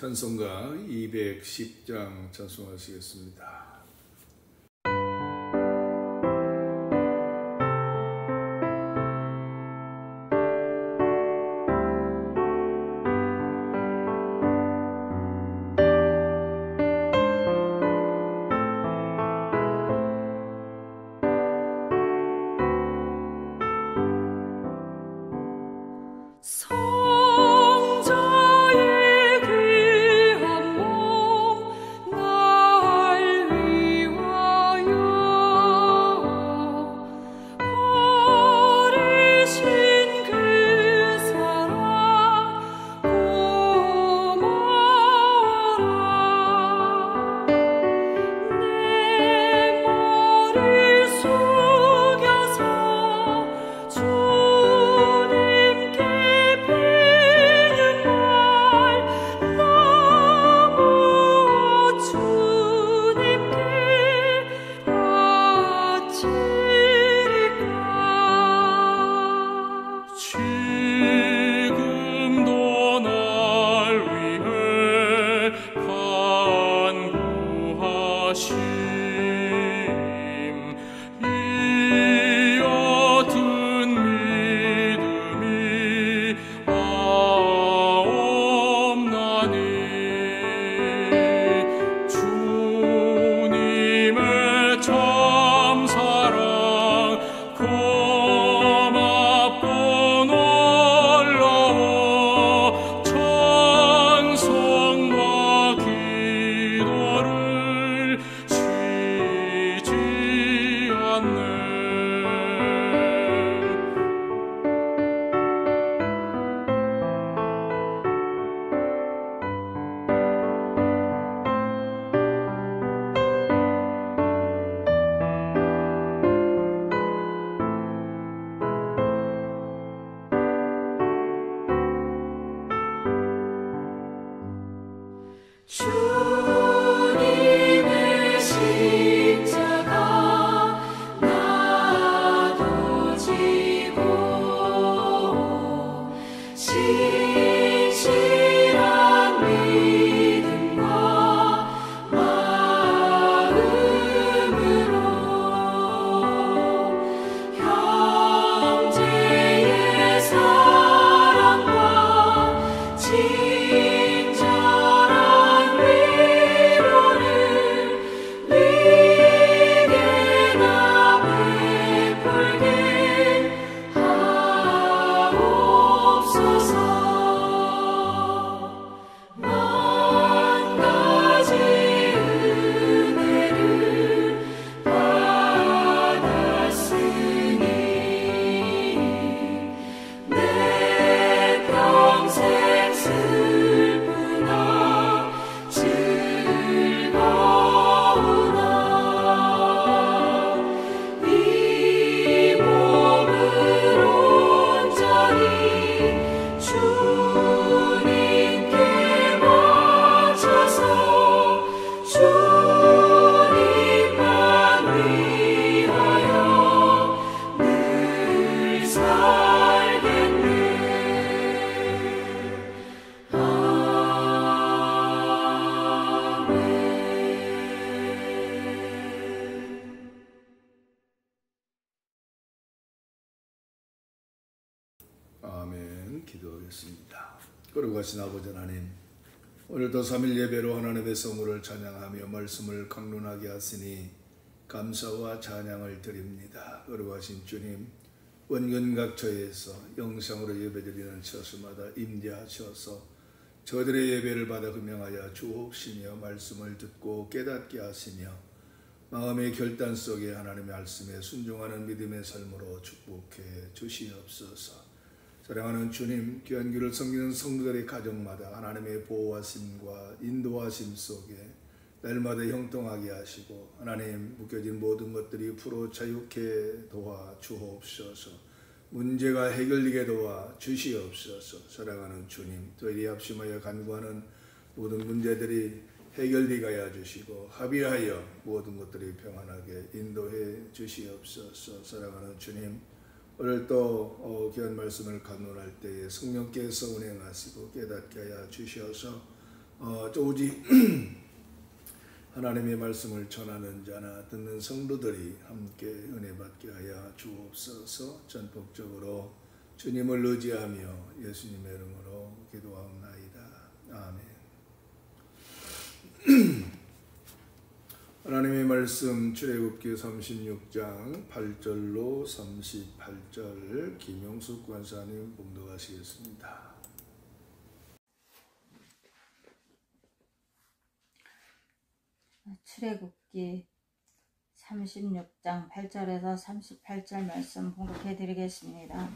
찬송가 210장 찬송하시겠습니다. 진실한 믿음 주님 기도하겠습니다. 거룩하신 아버지 하나님, 오늘도 3일 예배로 하나님의 성물을 찬양하며 말씀을 강론하게 하시니 감사와 찬양을 드립니다. 거룩하신 주님, 원근각처에서 영상으로 예배드리는 처소마다 임재하셔서 저들의 예배를 받아 흠명하여 주옵시며 말씀을 듣고 깨닫게 하시며 마음의 결단 속에 하나님의 말씀에 순종하는 믿음의 삶으로 축복해 주시옵소서. 사랑하는 주님, 귀한 길을 섬기는 성도들의 가정마다 하나님의 보호하심과 인도하심 속에 날마다 형통하게 하시고 하나님 묶여진 모든 것들이 풀어 자유케 도와 주옵소서. 문제가 해결되게 도와 주시옵소서. 사랑하는 주님, 저희들이 합심하여 간구하는 모든 문제들이 해결되게 하여 주시고 합의하여 모든 것들이 평안하게 인도해 주시옵소서. 사랑하는 주님, 오늘 또 귀한 말씀을 간론할 때에 성령께서 운행하시고 깨닫게 하여 주셔서 오직 하나님의 말씀을 전하는 자나 듣는 성도들이 함께 은혜 받게 하여 주옵소서. 전폭적으로 주님을 의지하며 예수님의 이름으로 기도하옵나이다. 아멘. 하나님의 말씀 출애굽기 36장 8절로 38절 김용숙 권사님 봉독하시겠습니다. 출애굽기 36장 8절에서 38절 말씀 봉독해 드리겠습니다.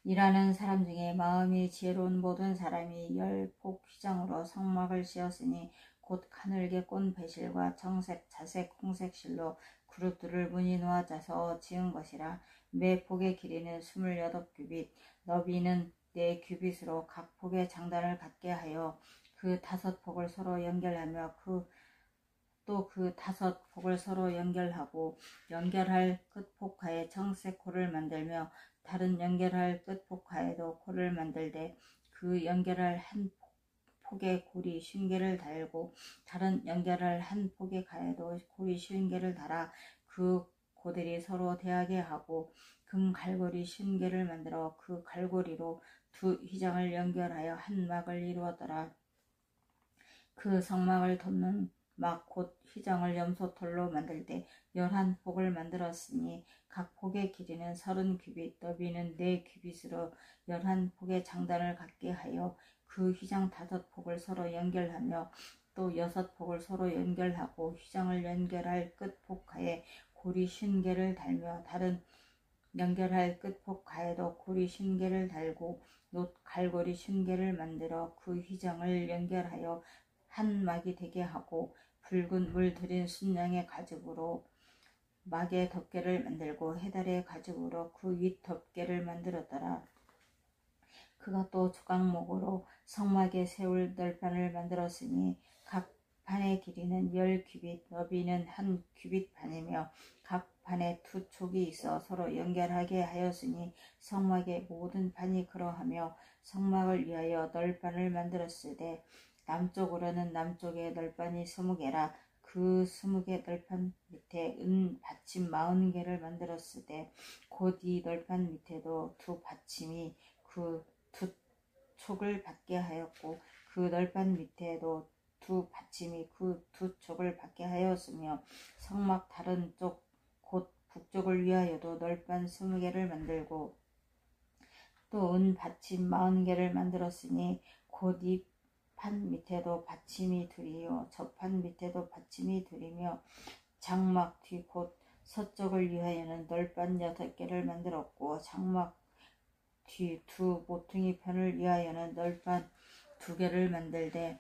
일하는 사람 중에 마음이 지혜로운 모든 사람이 열폭 휘장으로 성막을 씌었으니 곧 가늘게 꼰 배실과 청색, 자색, 홍색 실로 그룹들을 무늬 놓아져서 지은 것이라. 매 폭의 길이는 28규빗, 너비는 4규빗으로 각 폭의 장단을 갖게 하여 그 5폭을 서로 연결하며 그 5폭을 서로 연결하고 연결할 끝폭하에 청색 골을 만들며 다른 연결할 끝폭하에도 골을 만들되 그 연결할 한 폭에 고리 50개를 달고 다른 연결할 한 폭의 가에도 고리 50개를 달아 그 고들이 서로 대하게 하고 금 갈고리 50개를 만들어 그 갈고리로 두 휘장을 연결하여 한 막을 이루었더라. 그 성막을 덮는 막 곧 휘장을 염소털로 만들 때 11폭을 만들었으니 각 폭의 길이는 30규빗, 너비는 4규빗으로 11폭의 장단을 갖게 하여 그 휘장 5폭을 서로 연결하며 또 6폭을 서로 연결하고 휘장을 연결할 끝폭하에 고리 50개를 달며 다른 연결할 끝폭하에도 고리 50개를 달고 놋 갈고리 50개를 만들어 그 휘장을 연결하여 한 막이 되게 하고 붉은 물 들인 순양의 가죽으로 막의 덮개를 만들고 해달의 가죽으로 그 윗 덮개를 만들었더라. 그가 또 조각목으로 성막에 세울 널판을 만들었으니 각 판의 길이는 10규빗, 너비는 1규빗 반이며 각 판에 2촉이 있어 서로 연결하게 하였으니 성막의 모든 판이 그러하며 성막을 위하여 널판을 만들었으되 남쪽으로는 남쪽에 널판이 20개라. 그 20개 널판 밑에 은 받침 40개를 만들었으되 곧 이 널판 밑에도 두 받침이 그 두 촉을 받게 하였고 그 널판 밑에도 두 받침이 그 두 촉을 받게 하였으며 성막 다른 쪽 곧 북쪽을 위하여도 널판 20개를 만들고 또 은 받침 40개를 만들었으니 곧 이 판 밑에도 받침이 둘이요 저 판 밑에도 받침이 둘이며 장막 뒤 곧 서쪽을 위하여는 널판 6개를 만들었고 장막 뒤 두 모퉁이 편을 위하여는 널판 2개를 만들되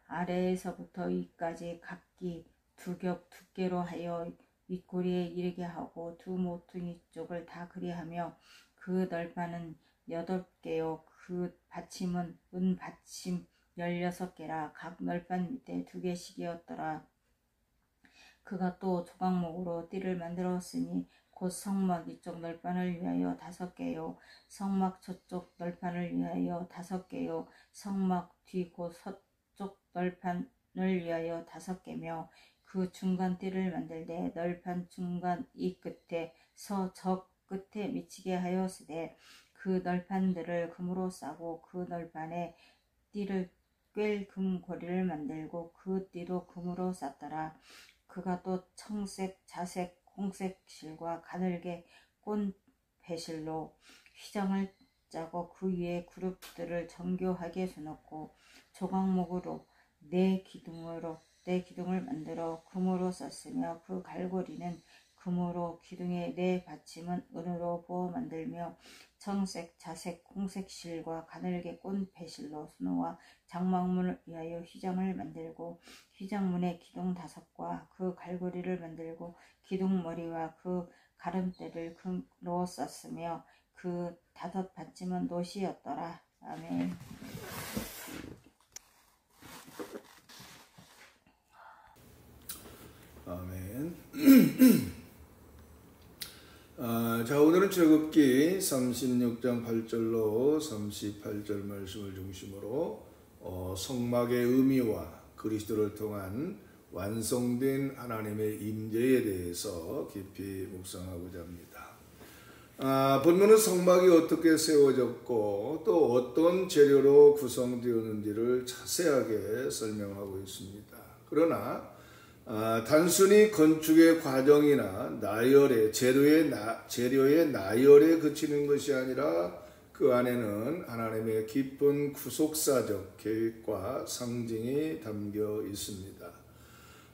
아래에서부터 위까지 각기 2겹 두께로 하여 윗꼬리에 이르게 하고 두 모퉁이 쪽을 다 그리하며 그 널판은 8개요 그 받침은 은 받침 16개라. 각 널판 밑에 2개씩이었더라. 그가 또 조각목으로 띠를 만들었으니 곧 성막 이쪽 널판을 위하여 5개요 성막 저쪽 널판을 위하여 5개요 성막 뒤 곧 서쪽 널판을 위하여 5개며 그 중간 띠를 만들되 널판 중간 이 끝에 서 저 끝에 미치게 하였으되 그 그 널판들을 금으로 싸고 그 널판에 띠를 꿰 금고리를 만들고 그 띠도 금으로 쌌더라. 그가 또 청색, 자색, 홍색 실과 가늘게 꼰 배실로 휘장을 짜고 그 위에 그룹들을 정교하게 수놓고 조각목으로 네 기둥을 만들어 금으로 썼으며 그 갈고리는 금으로 기둥의 네 받침은 은으로 부어 만들며 청색, 자색, 홍색 실과 가늘게 꼰 배실로 수놓아 장막문을 위하여 휘장을 만들고 휘장문의 기둥 5과 그 갈고리를 만들고 기둥머리와 그 가름대를 금으로 썼으며 그 5 받침은 노시였더라. 아멘. 아멘. 자, 오늘은 출애굽기 36장 8절로 38절 말씀을 중심으로 성막의 의미와 그리스도를 통한 완성된 하나님의 임재에 대해서 깊이 묵상하고자 합니다. 본문은 성막이 어떻게 세워졌고 또 어떤 재료로 구성되었는지를 자세하게 설명하고 있습니다. 그러나 단순히 건축의 과정이나 재료의 나열에 그치는 것이 아니라 그 안에는 하나님의 깊은 구속사적 계획과 상징이 담겨 있습니다.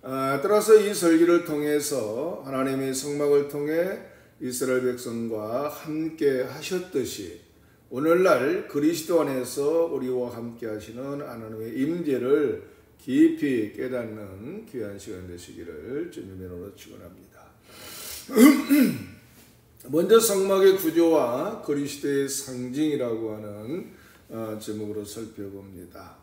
따라서 이 설교를 통해서 하나님의 성막을 통해 이스라엘 백성과 함께 하셨듯이 오늘날 그리스도 안에서 우리와 함께 하시는 하나님의 임재를 깊이 깨닫는 귀한 시간 되시기를 주님의 이름으로 축원합니다. 먼저 성막의 구조와 그리스도의 상징이라고 하는 제목으로 살펴봅니다.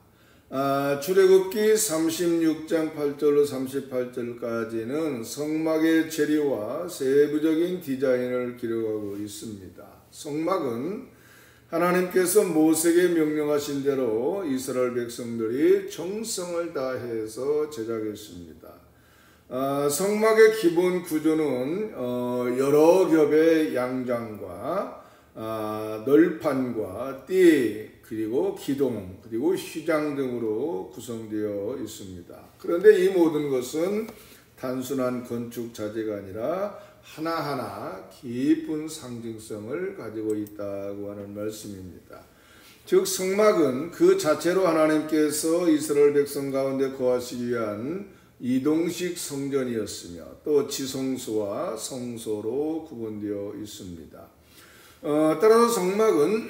출애굽기 36장 8절로 38절까지는 성막의 재료와 세부적인 디자인을 기록하고 있습니다. 성막은 하나님께서 모세에게 명령하신 대로 이스라엘 백성들이 정성을 다해서 제작했습니다. 성막의 기본 구조는 여러 겹의 양장과 널판과 띠 그리고 기둥 그리고 휘장 등으로 구성되어 있습니다. 그런데 이 모든 것은 단순한 건축 자재가 아니라 하나하나 깊은 상징성을 가지고 있다고 하는 말씀입니다. 즉 성막은 그 자체로 하나님께서 이스라엘 백성 가운데 거하시기 위한 이동식 성전이었으며 또 지성소와 성소로 구분되어 있습니다. 따라서 성막은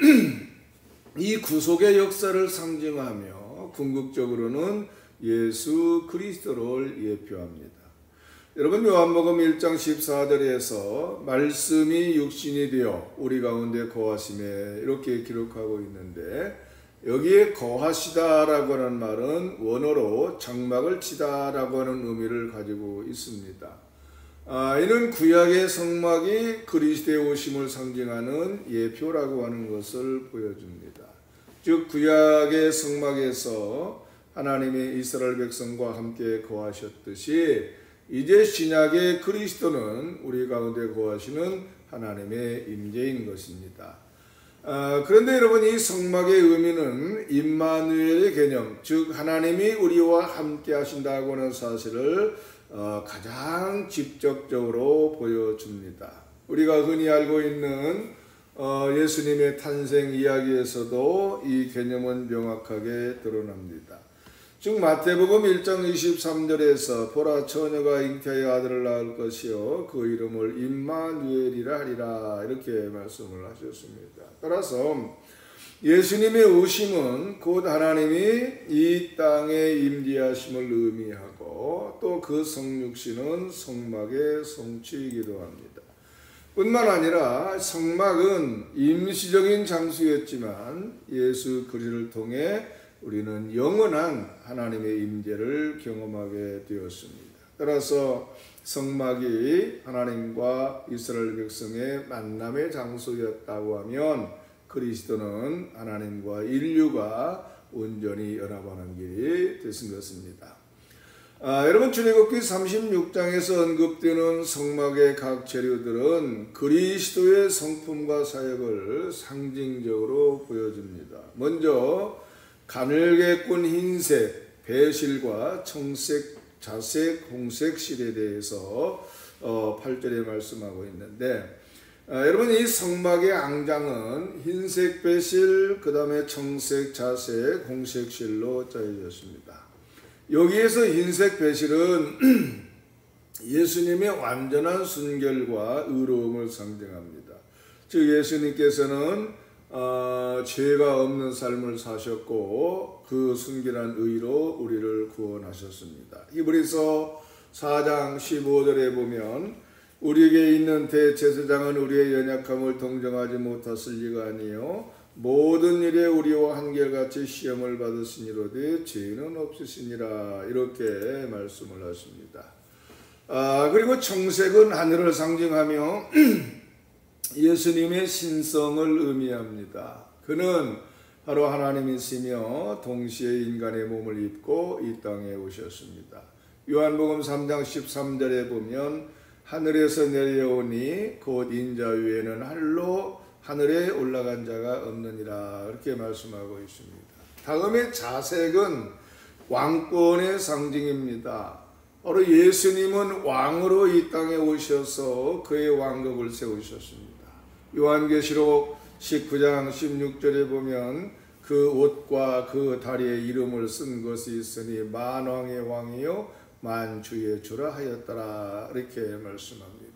이 구속의 역사를 상징하며 궁극적으로는 예수 그리스도를 예표합니다. 여러분 요한복음 1장 14절에서 말씀이 육신이 되어 우리 가운데 거하심에 이렇게 기록하고 있는데 여기에 거하시다라고 하는 말은 원어로 장막을 치다라고 하는 의미를 가지고 있습니다. 이는 구약의 성막이 그리스도의 오심을 상징하는 예표라고 하는 것을 보여줍니다. 즉 구약의 성막에서 하나님이 이스라엘 백성과 함께 거하셨듯이 이제 신약의 그리스도는 우리 가운데 거하시는 하나님의 임재인 것입니다. 그런데 여러분 이 성막의 의미는 임마누엘의 개념, 즉 하나님이 우리와 함께 하신다고 하는 사실을 가장 직접적으로 보여줍니다. 우리가 흔히 알고 있는 예수님의 탄생 이야기에서도 이 개념은 명확하게 드러납니다. 즉 마태복음 1장 23절에서 보라 처녀가 잉태하여 아들을 낳을 것이요 그 이름을 임마누엘이라 하리라 이렇게 말씀을 하셨습니다. 따라서 예수님의 오심은 곧 하나님이 이 땅에 임재하심을 의미하고 또 그 성육신은 성막의 성취이기도 합니다. 뿐만 아니라 성막은 임시적인 장소였지만 예수 그리스도를 통해 우리는 영원한 하나님의 임재를 경험하게 되었습니다. 따라서 성막이 하나님과 이스라엘 백성의 만남의 장소였다고 하면 그리스도는 하나님과 인류가 온전히 연합하는 길이 되신 것입니다. 여러분 출애굽기 36장에서 언급되는 성막의 각 재료들은 그리스도의 성품과 사역을 상징적으로 보여줍니다. 먼저 가늘게 꾼 흰색, 배실과 청색, 자색, 홍색 실에 대해서 8절에 말씀하고 있는데 여러분 이 성막의 앙장은 흰색 배실, 그 다음에 청색, 자색, 홍색 실로 짜여졌습니다. 여기에서 흰색 배실은 예수님의 완전한 순결과 의로움을 상징합니다. 즉 예수님께서는 죄가 없는 삶을 사셨고 그 순결한 의로 우리를 구원하셨습니다. 히브리서 4장 15절에 보면 우리에게 있는 대제사장은 우리의 연약함을 동정하지 못했을 리가 아니요 모든 일에 우리와 한결같이 시험을 받으시니로되 죄는 없으시니라 이렇게 말씀을 하십니다. 그리고 청색은 하늘을 상징하며 예수님의 신성을 의미합니다. 그는 바로 하나님이시며 동시에 인간의 몸을 입고 이 땅에 오셨습니다. 요한복음 3장 13절에 보면 하늘에서 내려오니 곧 인자 위에는 하늘에 올라간 자가 없느니라 이렇게 말씀하고 있습니다. 다음에 자색은 왕권의 상징입니다. 바로 예수님은 왕으로 이 땅에 오셔서 그의 왕국을 세우셨습니다. 요한계시록 19장 16절에 보면 그 옷과 그 다리에 이름을 쓴 것이 있으니 만왕의 왕이요 만주의 주라 하였더라 이렇게 말씀합니다.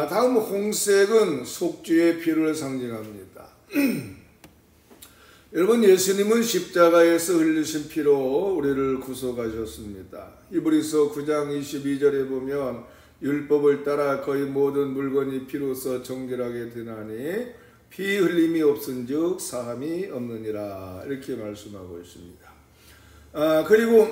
다음 홍색은 속죄의 피를 상징합니다. 여러분 예수님은 십자가에서 흘리신 피로 우리를 구속하셨습니다. 히브리서 9장 22절에 보면 율법을 따라 거의 모든 물건이 피로써 정결하게 되나니 피 흘림이 없은즉 사함이 없느니라 이렇게 말씀하고 있습니다. 그리고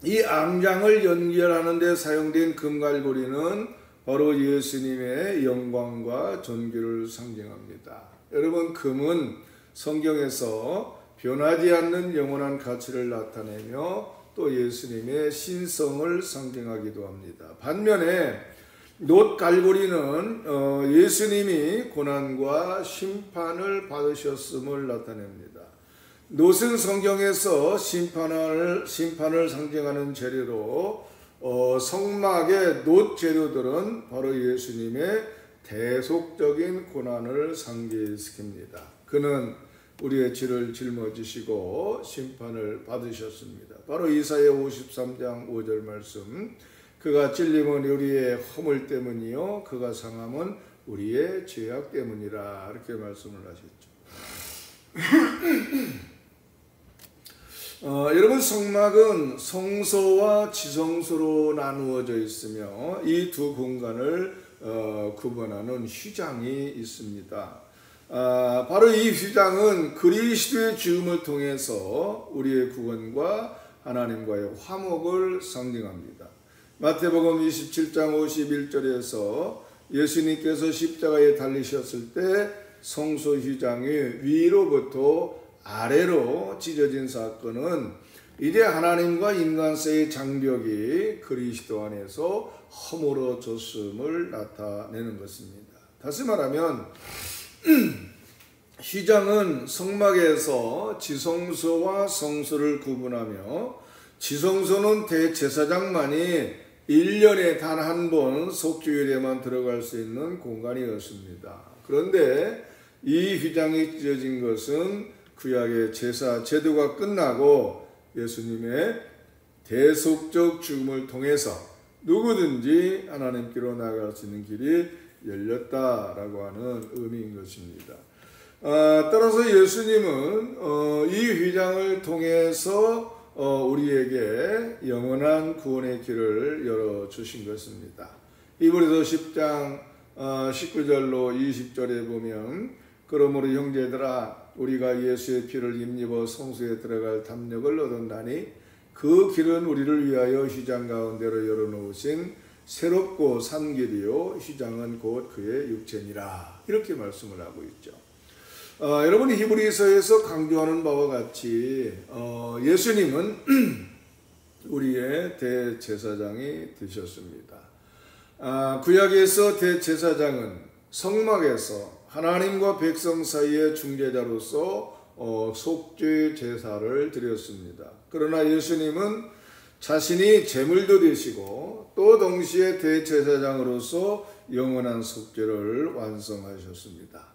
이 앙장을 연결하는 데 사용된 금갈고리는 바로 예수님의 영광과 존귀를 상징합니다. 여러분 금은 성경에서 변하지 않는 영원한 가치를 나타내며 또 예수님의 신성을 상징하기도 합니다. 반면에 놋갈고리는 예수님이 고난과 심판을 받으셨음을 나타냅니다. 놋은 성경에서 심판을 상징하는 재료로 성막의 놋 재료들은 바로 예수님의 대속적인 고난을 상기시킵니다. 그는 우리의 죄를 짊어지시고 심판을 받으셨습니다. 바로 이사야 53장 5절 말씀 그가 찔림은 우리의 허물 때문이요 그가 상함은 우리의 죄악 때문이라 이렇게 말씀을 하셨죠. 여러분 성막은 성소와 지성소로 나누어져 있으며 이 두 공간을 구분하는 휘장이 있습니다. 바로 이 휘장은 그리스도의 죽음을 통해서 우리의 구원과 하나님과의 화목을 상징합니다. 마태복음 27장 51절에서 예수님께서 십자가에 달리셨을 때 성소 휘장이 위로부터 아래로 찢어진 사건은 이제 하나님과 인간 사이의 장벽이 그리스도 안에서 허물어졌음을 나타내는 것입니다. 다시 말하면 휘장은 성막에서 지성소와 성소를 구분하며 지성소는 대제사장만이 1년에 단 한 번 속죄일에만 들어갈 수 있는 공간이었습니다. 그런데 이 휘장이 찢어진 것은 구약의 제사 제도가 끝나고 예수님의 대속적 죽음을 통해서 누구든지 하나님께로 나아갈 수 있는 길이 열렸다라고 하는 의미인 것입니다. 따라서 예수님은 이 휘장을 통해서 우리에게 영원한 구원의 길을 열어주신 것입니다. 히브리서 10장 19절로 20절에 보면 그러므로 형제들아 우리가 예수의 피를 힘입어 성소에 들어갈 담력을 얻었나니 그 길은 우리를 위하여 휘장 가운데로 열어놓으신 새롭고 산 길이요 휘장은 곧 그의 육체니라 이렇게 말씀을 하고 있죠. 여러분 히브리서에서 강조하는 바와 같이 예수님은 우리의 대제사장이 되셨습니다. 구약에서 대제사장은 성막에서 하나님과 백성 사이의 중재자로서 속죄 제사를 드렸습니다. 그러나 예수님은 자신이 제물도 되시고 또 동시에 대제사장으로서 영원한 속죄를 완성하셨습니다.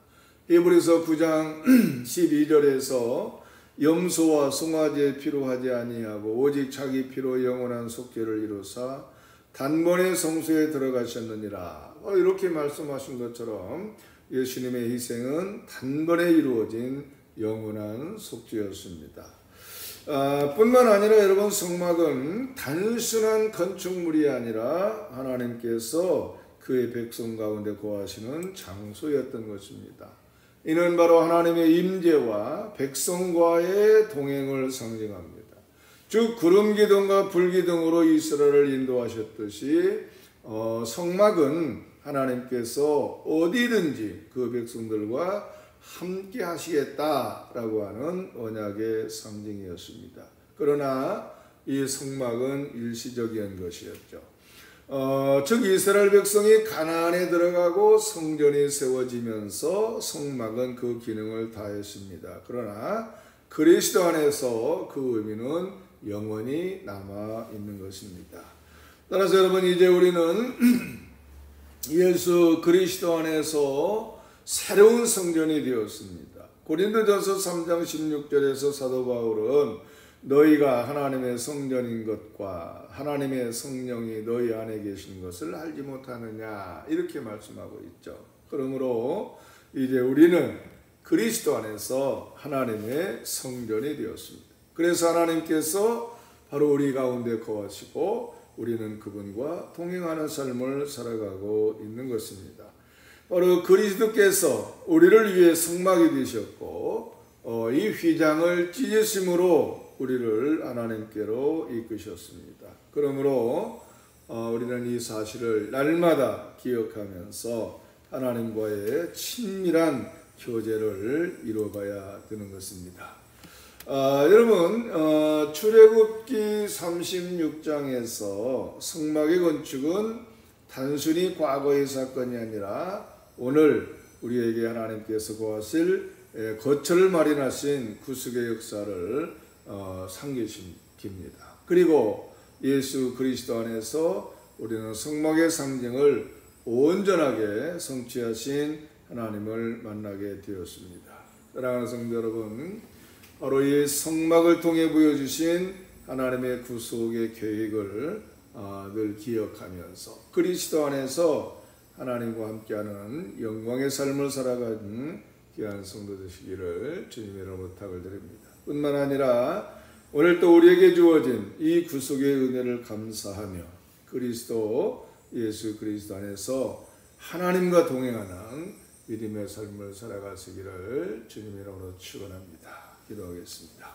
히브리서 9장 12절에서 염소와 송아지의 피로 하지 아니하고 오직 자기 피로 영원한 속죄를 이루사 단번에 성소에 들어가셨느니라. 이렇게 말씀하신 것처럼 예수님의 희생은 단번에 이루어진 영원한 속죄였습니다. 뿐만 아니라 여러분, 성막은 단순한 건축물이 아니라 하나님께서 그의 백성 가운데 거하시는 장소였던 것입니다. 이는 바로 하나님의 임재와 백성과의 동행을 상징합니다. 즉 구름기둥과 불기둥으로 이스라엘을 인도하셨듯이 성막은 하나님께서 어디든지 그 백성들과 함께 하시겠다라고 하는 언약의 상징이었습니다. 그러나 이 성막은 일시적인 것이었죠. 즉 이스라엘 백성이 가나안에 들어가고 성전이 세워지면서 성막은 그 기능을 다했습니다. 그러나 그리스도 안에서 그 의미는 영원히 남아 있는 것입니다. 따라서 여러분, 이제 우리는 예수 그리스도 안에서 새로운 성전이 되었습니다. 고린도전서 3장 16절에서 사도 바울은 너희가 하나님의 성전인 것과 하나님의 성령이 너희 안에 계신 것을 알지 못하느냐, 이렇게 말씀하고 있죠. 그러므로 이제 우리는 그리스도 안에서 하나님의 성전이 되었습니다. 그래서 하나님께서 바로 우리 가운데 거하시고 우리는 그분과 동행하는 삶을 살아가고 있는 것입니다. 바로 그리스도께서 우리를 위해 성막이 되셨고 이 휘장을 찢으심으로 우리를 하나님께로 이끄셨습니다. 그러므로 우리는 이 사실을 날마다 기억하면서 하나님과의 친밀한 교제를 이루어가야 되는 것입니다. 여러분, 출애굽기 36장에서 성막의 건축은 단순히 과거의 사건이 아니라 오늘 우리에게 하나님께서 거하실 거처를 마련하신 구속의 역사를 상기시킵니다. 그리고 예수 그리스도 안에서 우리는 성막의 상징을 온전하게 성취하신 하나님을 만나게 되었습니다. 사랑하는 성도 여러분, 바로 이 성막을 통해 보여주신 하나님의 구속의 계획을 늘 기억하면서 그리스도 안에서 하나님과 함께하는 영광의 삶을 살아가는 귀한 성도 되시기를 주님의 이름으로 부탁을 드립니다. 뿐만 아니라 오늘 또 우리에게 주어진 이 구속의 은혜를 감사하며 그리스도 예수 그리스도 안에서 하나님과 동행하는 믿음의 삶을 살아가시기를 주님의 이름으로 축원합니다. 기도하겠습니다.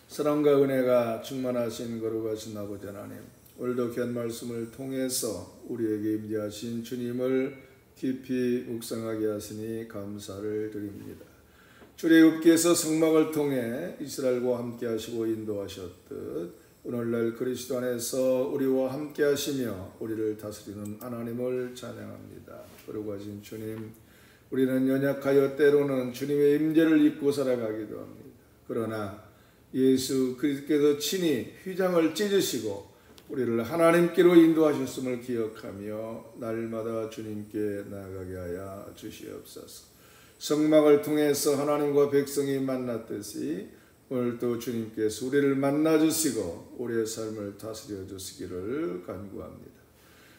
사랑과 은혜가 충만하신 거룩하신 아버지 하나님, 오늘도 귀한 말씀을 통해서 우리에게 임재하신 주님을 깊이 묵상하게 하시니 감사를 드립니다. 출애굽기에서 성막을 통해 이스라엘과 함께 하시고 인도하셨듯 오늘날 그리스도 안에서 우리와 함께 하시며 우리를 다스리는 하나님을 찬양합니다. 거룩하신 주님, 우리는 연약하여 때로는 주님의 임재를 잊고 살아가기도 합니다. 그러나 예수 그리스도께서 친히 휘장을 찢으시고 우리를 하나님께로 인도하셨음을 기억하며 날마다 주님께 나아가게 하여 주시옵소서. 성막을 통해서 하나님과 백성이 만났듯이 오늘도 주님께서 우리를 만나주시고 우리의 삶을 다스려 주시기를 간구합니다.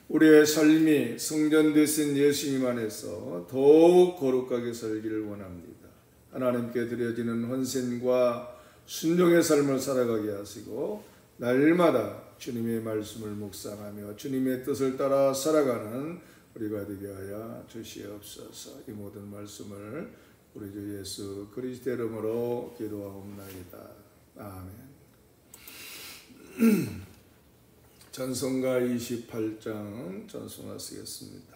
우리의 삶이 성전 되신 예수님 안에서 더욱 거룩하게 살기를 원합니다. 하나님께 드려지는 헌신과 순종의 삶을 살아가게 하시고 날마다 주님의 말씀을 묵상하며 주님의 뜻을 따라 살아가는 우리가 되게 하여 주시옵소서. 이 모든 말씀을 우리 주 예수 그리스도 이름으로 기도하옵나이다. 아멘. 찬송가 28장 찬송하시겠습니다.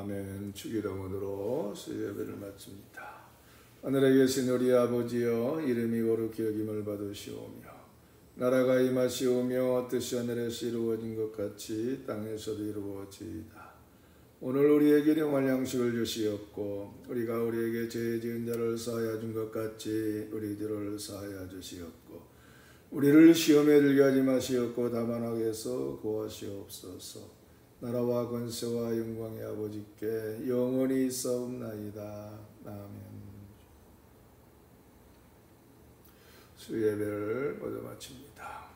아멘. 주기도문으로 수요예배를 마칩니다. 하늘에 계신 우리 아버지여, 이름이 거룩히 여김을 받으시오며 나라가 임하시오며 뜻이 하늘에서 이루어진 것 같이 땅에서도 이루어지이다. 오늘 우리에게 일용할 양식을 주시옵고 우리가 우리에게 죄 지은 자를 사하여 준 것 같이 우리 죄를 사하여 주시옵고 우리를 시험에 들게 하지 마시옵고 다만 악에서 구하시옵소서. 나라와 권세와 영광의 아버지께 영원히 있사옵나이다. 아멘. 수예배를 모두 마칩니다.